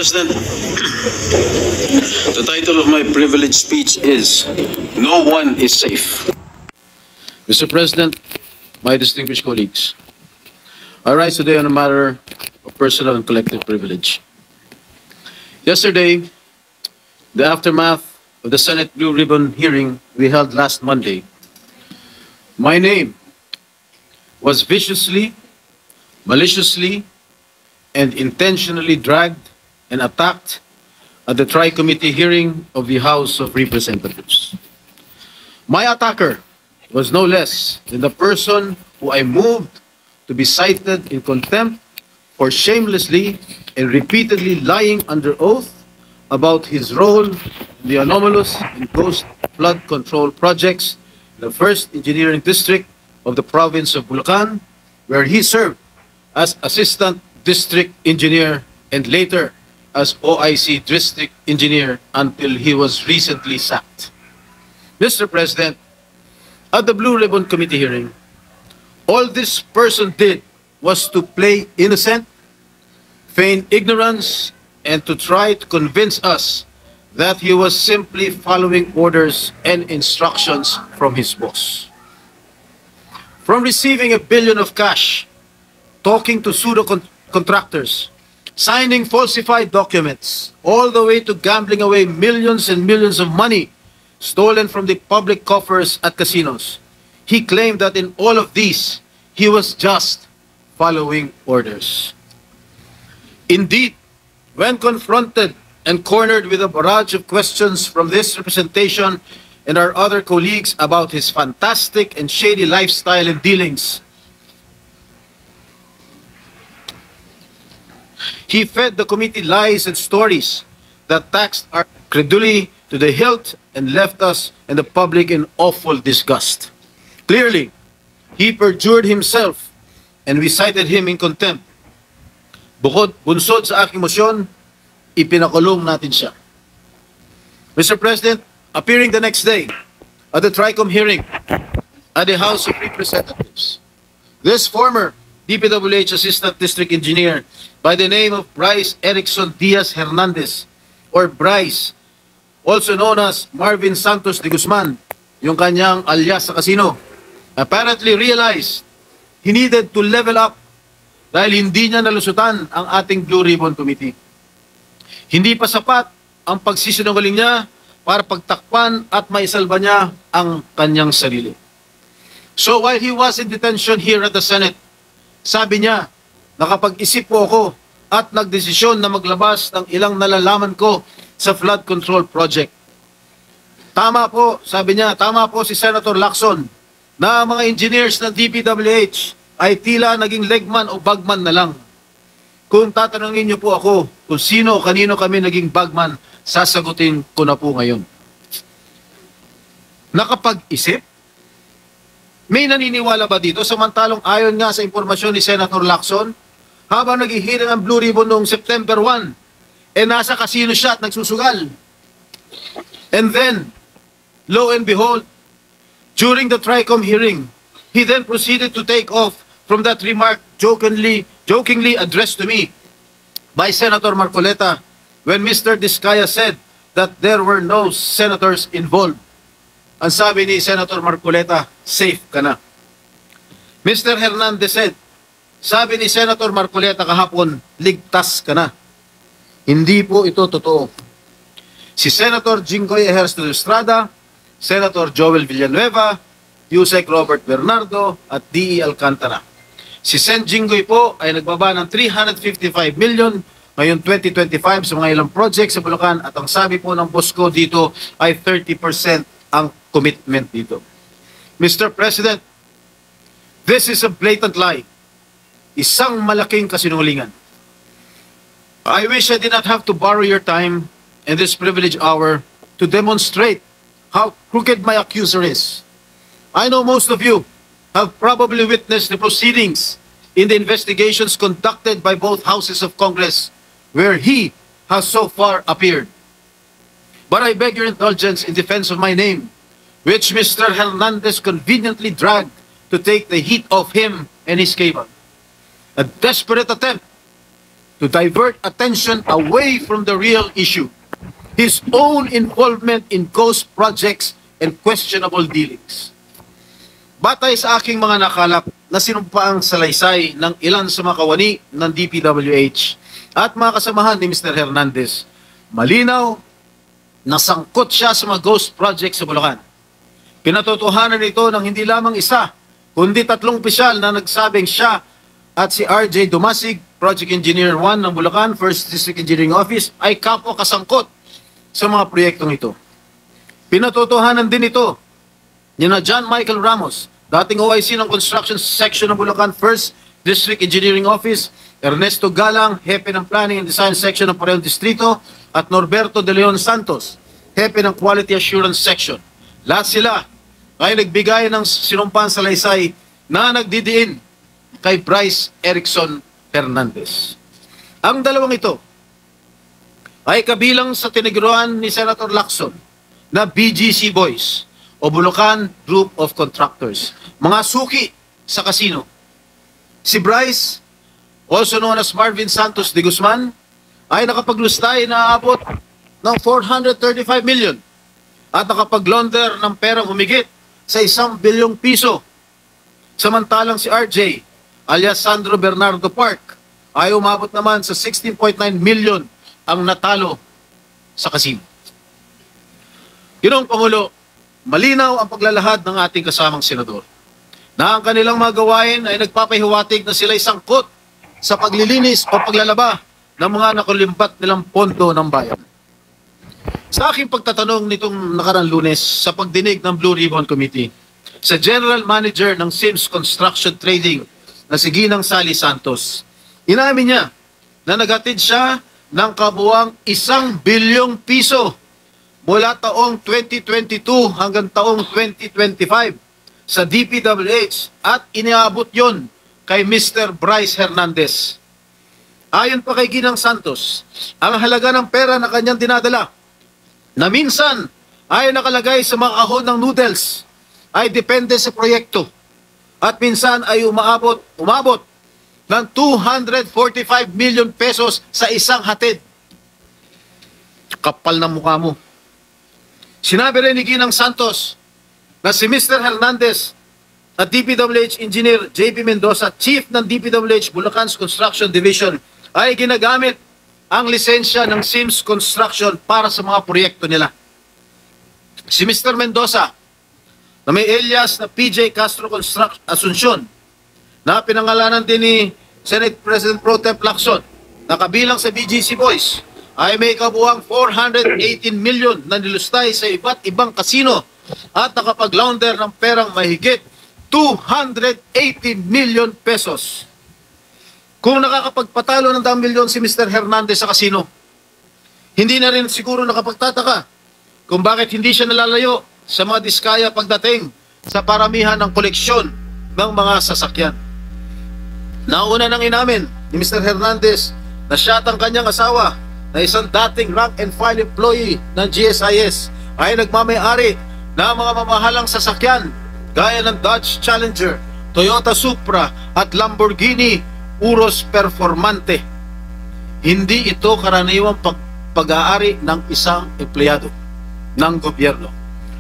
President, the title of my privileged speech is No One is Safe. Mr. President, my distinguished colleagues, I rise today on a matter of personal and collective privilege. Yesterday, the aftermath of the Senate Blue Ribbon hearing we held last Monday, my name was viciously, maliciously, and intentionally dragged and attacked at the Tri-Committee hearing of the House of Representatives. My attacker was no less than the person who I moved to be cited in contempt for shamelessly and repeatedly lying under oath about his role in the anomalous and ghost flood control projects in the 1st Engineering District of the province of Bulacan, where he served as Assistant District Engineer and later as OIC District Engineer until he was recently sacked. Mr. President, at the Blue Ribbon Committee hearing, all this person did was to play innocent, feign ignorance, and to try to convince us that he was simply following orders and instructions from his boss. From receiving $1 billion of cash, talking to pseudo-contractors, signing falsified documents, all the way to gambling away millions and millions of money stolen from the public coffers at casinos, he claimed that in all of these, he was just following orders. Indeed, when confronted and cornered with a barrage of questions from this representation and our other colleagues about his fantastic and shady lifestyle and dealings, he fed the committee lies and stories that taxed our credulity to the hilt and left us and the public in awful disgust. Clearly, he perjured himself and we cited him in contempt. Bunsod sa aking motion, ipinakulong natin siya. Mr. President, appearing the next day at the TRICOM hearing at the House of Representatives, this former DPWH Assistant District Engineer by the name of Bryce Erickson Diaz Hernandez, or Bryce, also known as Marvin Santos de Guzman, yung kanyang alias sa casino, apparently realized he needed to level up dahil hindi niya nalusutan ang ating Blue Ribbon Committee. Hindi pa sapat ang pagsisinungaling niya para pagtakpan at maisalba niya ang kanyang sarili. So while he was in detention here at the Senate, sabi niya, nakapag-isip po ako at nagdesisyon na maglabas ng ilang nalalaman ko sa flood control project. Tama po, sabi niya, tama po si Senator Lacson na mga engineers ng DPWH ay tila naging legman o bagman na lang. Kung tatanungin niyo po ako kung sino o kanino kami naging bagman, sasagutin ko na po ngayon. Nakapag-isip? May naniniwala ba dito? Samantalong ayon nga sa impormasyon ni Senator Lacson, habang naghihiring ang Blue Ribbon noong September 1, nasa casino siya at nagsusugal. And then, lo and behold, during the TRICOM hearing, he then proceeded to take off from that remark jokingly addressed to me by Senator Marcoleta when Mr. Diskaya said that there were no senators involved. Ang sabi ni Senator Marcoleta, safe ka na. Mr. Hernandez said, sabi ni Senator Marcoleta kahapon, ligtas ka na. Hindi po ito totoo. Si Senator Jinggoy Ejercito Estrada, Senator Joel Villanueva, Yusek Robert Bernardo at D.E. Alcantara. Si Sen Jinggoy po ay nagbaba ng 355 million ngayon 2025 sa mga ilang projects sa Bulacan at ang sabi po ng boss ko dito ay 30% ang commitment dito. Mr. President, this is a blatant lie. Isang malaking kasinungalingan. I wish I did not have to borrow your time in this privileged hour to demonstrate how crooked my accuser is. I know most of you have probably witnessed the proceedings in the investigations conducted by both houses of Congress where he has so far appeared. But I beg your indulgence in defense of my name, which Mr. Hernandez conveniently dragged to take the heat off him and his cable. A desperate attempt to divert attention away from the real issue, his own involvement in ghost projects and questionable dealings. Batay sa aking mga nakalap na sinumpaang salaysay ng ilan sa mga kawani ng DPWH at mga kasamahan ni Mr. Hernandez, malinaw na sangkot siya sa mga ghost projects sa Bulacan. Pinatotohanan ito ng hindi lamang isa, kundi 3 opisyal na nagsabing siya at si RJ Dumasig, Project Engineer 1 ng Bulacan, First District Engineering Office, ay kapwa kasangkot sa mga proyektong ito. Pinatotohanan din ito ni na John Michael Ramos, dating OIC ng Construction Section ng Bulacan, First District Engineering Office, Ernesto Galang, Hepe ng Planning and Design Section ng Parehong Distrito, at Norberto De Leon Santos, Hepe ng Quality Assurance Section. Lahat sila ay nagbigay ng sinumpang salaysay na nagdidiin kay Bryce Erickson Hernandez. Ang dalawang ito ay kabilang sa tiniguruan ni Senator Lacson na BGC Boys o Bulacan Group of Contractors, mga suki sa kasino. Si Bryce, also known as Marvin Santos de Guzman, ay nakapaglustay na abot ng 435 million at nakapag-launder ng perang humigit sa 1 bilyong piso. Samantalang si RJ, alias Sandro Bernardo Park, ay umabot naman sa 16.9 million ang natalo sa kasino. Ginoong Pangulo, malinaw ang paglalahad ng ating kasamang senador na ang kanilang mga gawain ay nagpapahiwatig na sila'y sangkot sa paglilinis o paglalaba ng mga nakulimbat nilang pondo ng bayan. Sa aking pagtatanong nitong nakarang Lunes sa pagdinig ng Blue Ribbon Committee sa General Manager ng Sims Construction Trading na si Ginang Sally Santos, inamin niya na naghatid siya ng kabuuang 1 bilyong piso mula taong 2022 hanggang taong 2025 sa DPWH at iniabot yon kay Mr. Bryce Hernandez. Ayon pa kay Ginang Santos, ang halaga ng pera na kanyang dinadala na minsan ay nakalagay sa mga kahon ng noodles ay depende sa proyekto at minsan ay umabot ng 245 million pesos sa isang hatid. Kapal na mukha mo. Sinabi rin ni Ginang Santos na si Mr. Hernandez at DPWH Engineer JP Mendoza, Chief ng DPWH Bulacan's Construction Division, ay ginagamit ang lisensya ng Sims Construction para sa mga proyekto nila. Si Mr. Mendoza, na may alias na PJ Castro Construction Asuncion, na pinangalanan din ni Senate President Pro Tem Lacson, na kabilang sa BGC Boys, ay may kabuuang 418 million na nilustay sa iba't ibang kasino at nakapag-launder ng perang mahigit 280 million pesos. Kung nakakapagpatalo ng 10 milyon si Mr. Hernandez sa kasino, hindi na rin siguro nakapagtataka kung bakit hindi siya nalalayo sa mga diskaya pagdating sa paramihan ng koleksyon ng mga sasakyan. Nauna nang inamin ni Mr. Hernandez na siya at ang kanyang asawa na isang dating rank and file employee ng GSIS ay nagmamay-ari ng mga mamahalang sasakyan gaya ng Dodge Challenger, Toyota Supra at Lamborghini Urus Performante. Hindi ito karaniwang pag-aari ng isang empleyado ng gobyerno.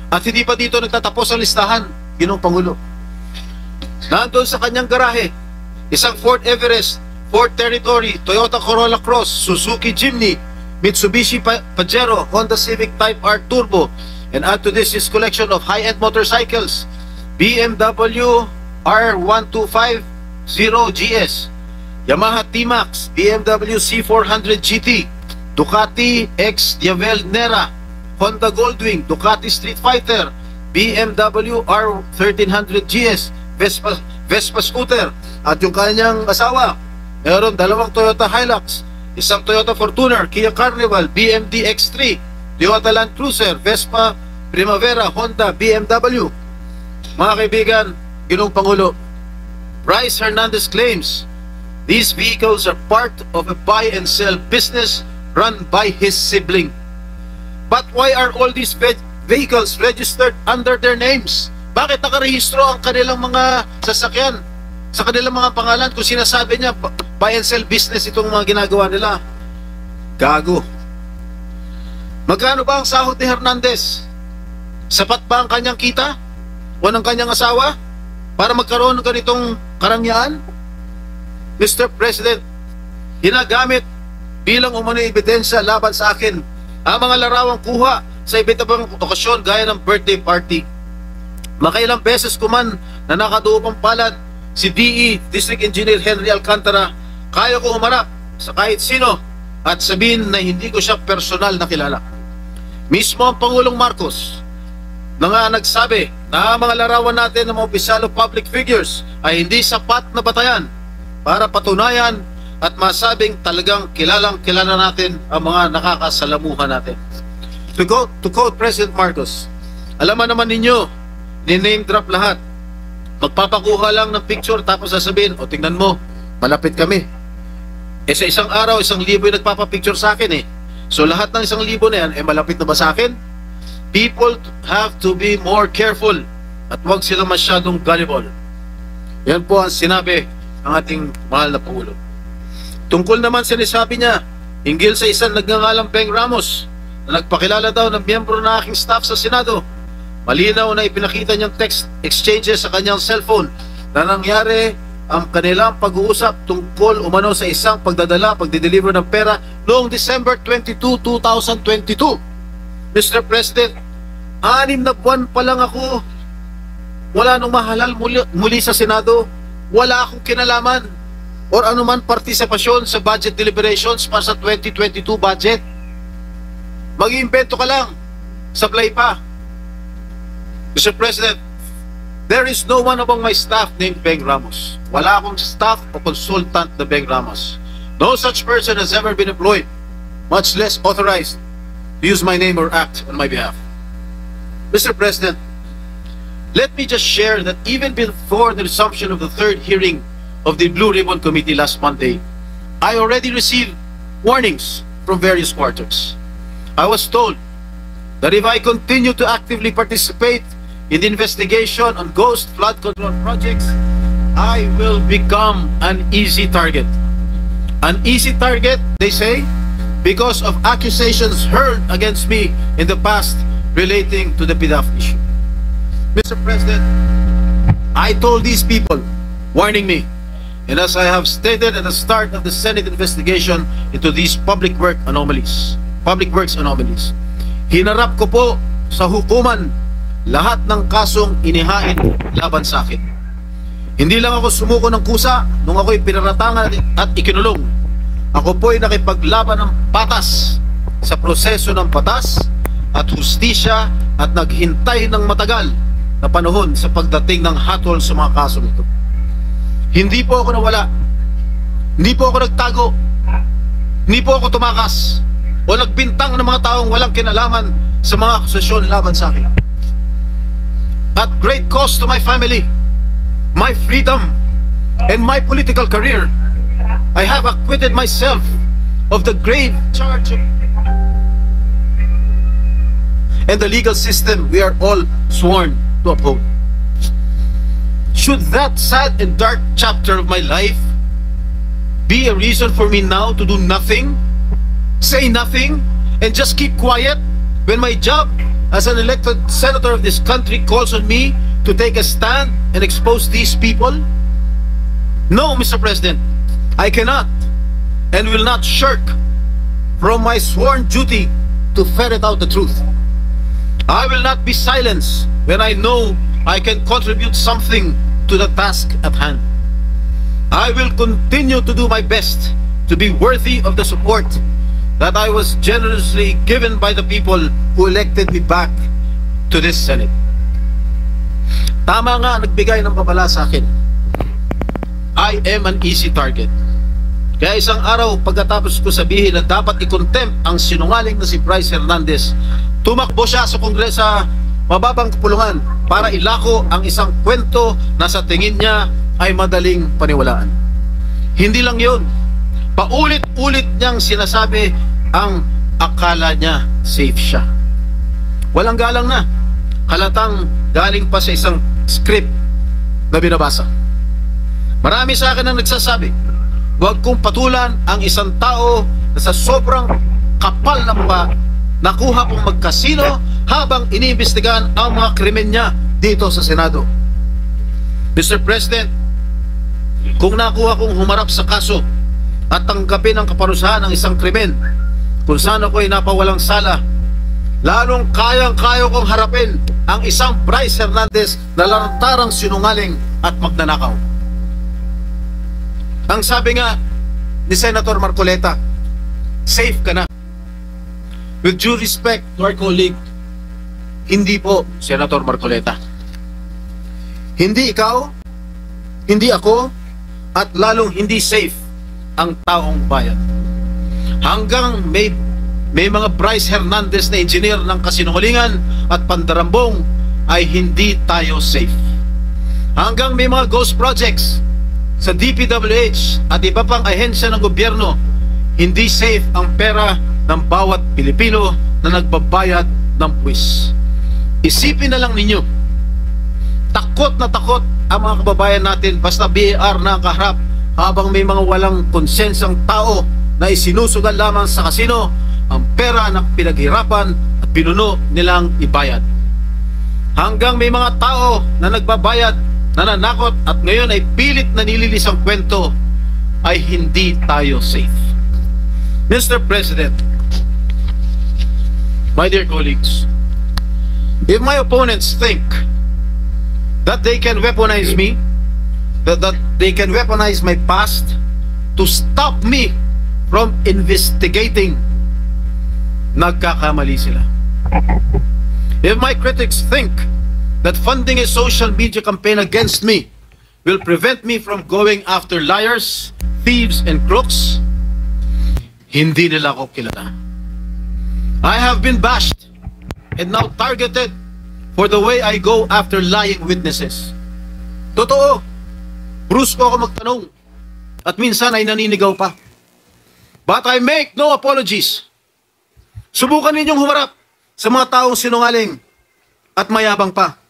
At hindi pa dito nagtatapos ang listahan, Ginoong Pangulo. Nandun sa kanyang garahe, isang Ford Everest, Ford Territory, Toyota Corolla Cross, Suzuki Jimny, Mitsubishi Pajero, Honda Civic Type R Turbo, and add to this his collection of high-end motorcycles, BMW R1250GS, Yamaha T-Max, BMW C400 GT, Ducati X Diavel Nera, Honda Goldwing, Ducati Street Fighter, BMW R1300 GS, Vespa scooter, at yung kanyang asawa, meron 2 Toyota Hilux, isang Toyota Fortuner, Kia Carnival, BMD X3, Toyota Land Cruiser, Vespa Primavera, Honda, BMW. Mga kaibigan, Ginoong Pangulo, Bryce Hernandez claims these vehicles are part of a buy and sell business run by his sibling. But why are all these vehicles registered under their names? Bakit nakarehistro ang kanilang mga sasakyan sa kanilang mga pangalan kung sinasabi niya buy and sell business itong mga ginagawa nila. Gago. Magkano ba ang sahod ni Hernandez? Sapat ba ang kanyang kita o ng kanyang asawa para magkaroon ng ganitong karangyaan? Mr. President, ginagamit bilang umano'y ebidensya laban sa akin ang mga larawang kuha sa iba't ibang okasyon gaya ng birthday party. Makailang beses ko man na nakaduupang palad si DE, District Engineer Henry Alcantara, kaya ko humarap sa kahit sino at sabihin na hindi ko siya personal na kilala. Mismo ang Pangulong Marcos na nga nagsabi na ang mga larawan natin ng mga opisyal o public figures ay hindi sapat na batayan para patunayan at masabing talagang kilala natin ang mga nakakasalamuhan natin. To quote President Marcos, alaman naman ninyo, ni-name drop lahat. Magpapakuha lang ng picture tapos sasabihin, o tingnan mo, malapit kami. Sa isang araw, 1,000 yung nagpapapicture sa akin eh. So lahat ng 1,000 na yan, malapit na ba sa akin? People have to be more careful at huwag sila masyadong gullible. Yan po ang sinabi ng ating mahal na Pangulo. Tungkol naman sinasabi niya, hinggil sa isang nagngangalang Beng Ramos na nagpakilala daw ng miyembro ng aking staff sa Senado. Malinaw na ipinakita niyang text exchanges sa kanyang cellphone na nangyari ang kanilang pag-uusap tungkol umano sa isang pagdideliver ng pera noong December 22, 2022. Mr. President, 6 na buwan pa lang ako. Wala nung mahalal muli sa Senado. Wala akong kinalaman or anuman partisipasyon sa budget deliberations para sa 2022 budget. Mag-iimbento ka lang. Sablay pa. Mr. President, there is no one among my staff named Beng Ramos. Wala akong staff o consultant na Beng Ramos. No such person has ever been employed, much less authorized to use my name or act on my behalf. Mr. President, let me just share that even before the resumption of the third hearing of the Blue Ribbon Committee last Monday, I already received warnings from various quarters. I was told that if I continue to actively participate in the investigation on ghost flood control projects, I will become an easy target. An easy target, they say, because of accusations hurled against me in the past relating to the PDAF issue. Mr. President, I told these people, warning me, and as I have stated at the start of the Senate investigation into these public works anomalies, hinarap ko po sa hukuman lahat ng kasong inihain laban sa akin. Hindi lang ako sumuko ng kusa nung ako'y pinaratangan at ikinulong. Ako po'y nakipaglaban ng patas sa proseso ng batas at hustisya at naghintay ng matagal na panahon sa pagdating ng hatol sa mga kasong ito. Hindi po ako nawala. Hindi po ako nagtago. Hindi po ako tumakas o nagbintang ng mga taong walang kinalaman sa mga akusasyon laban sa akin. At great cost to my family, my freedom, and my political career, I have acquitted myself of the grave charge of... and the legal system we are all sworn to uphold. Should that sad and dark chapter of my life be a reason for me now to do nothing, say nothing, and just keep quiet when my job as an elected senator of this country calls on me to take a stand and expose these people? No, Mr. President, I cannot and will not shirk from my sworn duty to ferret out the truth. I will not be silenced when I know I can contribute something to the task at hand. I will continue to do my best to be worthy of the support that I was generously given by the people who elected me back to this Senate. Tama nga nagbigay ng babala sa akin. I am an easy target. Kaya isang araw pagkatapos ko sabihin na dapat i-contempt ang sinungaling na si Bryce Hernandez, tumakbo siya sa Kongreso sa mababang kapulungan para ilako ang isang kwento na sa tingin niya ay madaling paniwalaan. Hindi lang yun. Paulit-ulit niyang sinasabi ang akala niya safe siya. Walang galang na. Halatang galing pa sa isang script na binabasa. Marami sa akin ang nagsasabi, huwag kong patulan ang isang tao na sa sobrang kapal na mukha, nakuha kong magkasino habang iniimbestigahan ang mga krimen niya dito sa Senado. Mr. President, kung nakuha kong humarap sa kaso at tanggapin ang kaparusahan ng isang krimen kung saan ako'y napawalang sala, lalong kayang-kaya kong harapin ang isang Bryce Hernandez na lantarang sinungaling at magnanakaw. Ang sabi nga ni Senator Marcoleta, safe ka na. With due respect to our colleague, hindi po, Senator Marcoleta. Hindi ikaw, hindi ako, at lalong hindi safe ang taong bayan. Hanggang may mga Bryce Hernandez na engineer ng kasinungalingan at pandarambong ay hindi tayo safe. Hanggang may mga ghost projects sa DPWH at iba pang ahensya ng gobyerno, hindi safe ang pera ng bawat Pilipino na nagbabayad ng buwis. Isipin na lang ninyo, takot na takot ang mga kababayan natin basta BAR na ang kaharap, habang may mga walang konsensang tao na isinusugal lamang sa kasino ang pera na pinaghirapan at pinuno nilang ibayad. Hanggang may mga tao na nagbabayad, nananakot at ngayon ay pilit na nililis ang kwento, ay hindi tayo safe. Mr. President, my dear colleagues, if my opponents think that they can weaponize me, that they can weaponize my past to stop me from investigating, nagkakamali sila. If my critics think that funding a social media campaign against me will prevent me from going after liars, thieves, and crooks, hindi nila ako kilala. I have been bashed and now targeted for the way I go after lying witnesses. Totoo, brusko ako magtanong at minsan ay naninigaw pa. But I make no apologies. Subukan ninyong humarap sa mga taong sinungaling at mayabang pa.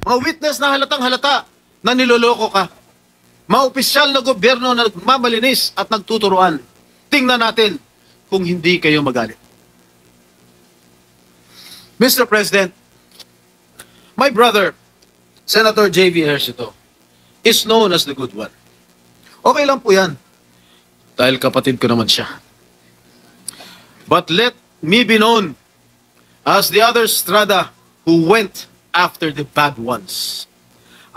Mga witness na halatang halata na niloloko ka. Mga opisyal na gobyerno na nagmamalinis at nagtuturuan. Tingnan natin kung hindi kayo magalit. Mr. President, my brother, Senator J.V. Ejercito, is known as the good one. Okay lang po yan, dahil kapatid ko naman siya. But let me be known as the other Strada who went after the bad ones.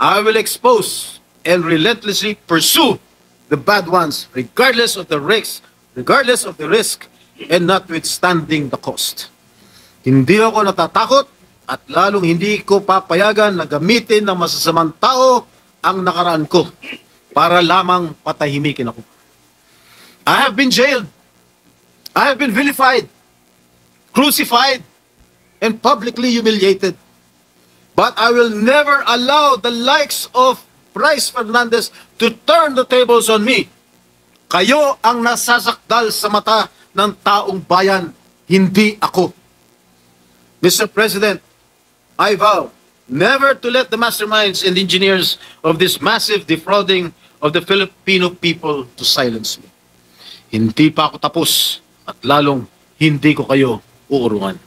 I will expose and relentlessly pursue the bad ones regardless of the risk, and notwithstanding the cost. Hindi ako natatakot at lalong hindi ko papayagan na gamitin ng masasamang tao ang nakaraan ko para lamang patahimikin ako. I have been jailed. I have been vilified, crucified, and publicly humiliated. But I will never allow the likes of Bryce Hernandez to turn the tables on me. Kayo ang nasasakdal sa mata ng taong bayan, hindi ako. Mr. President, I vow never to let the masterminds and engineers of this massive defrauding of the Filipino people to silence me. Hindi pa ako tapos at lalong hindi ko kayo uurungan.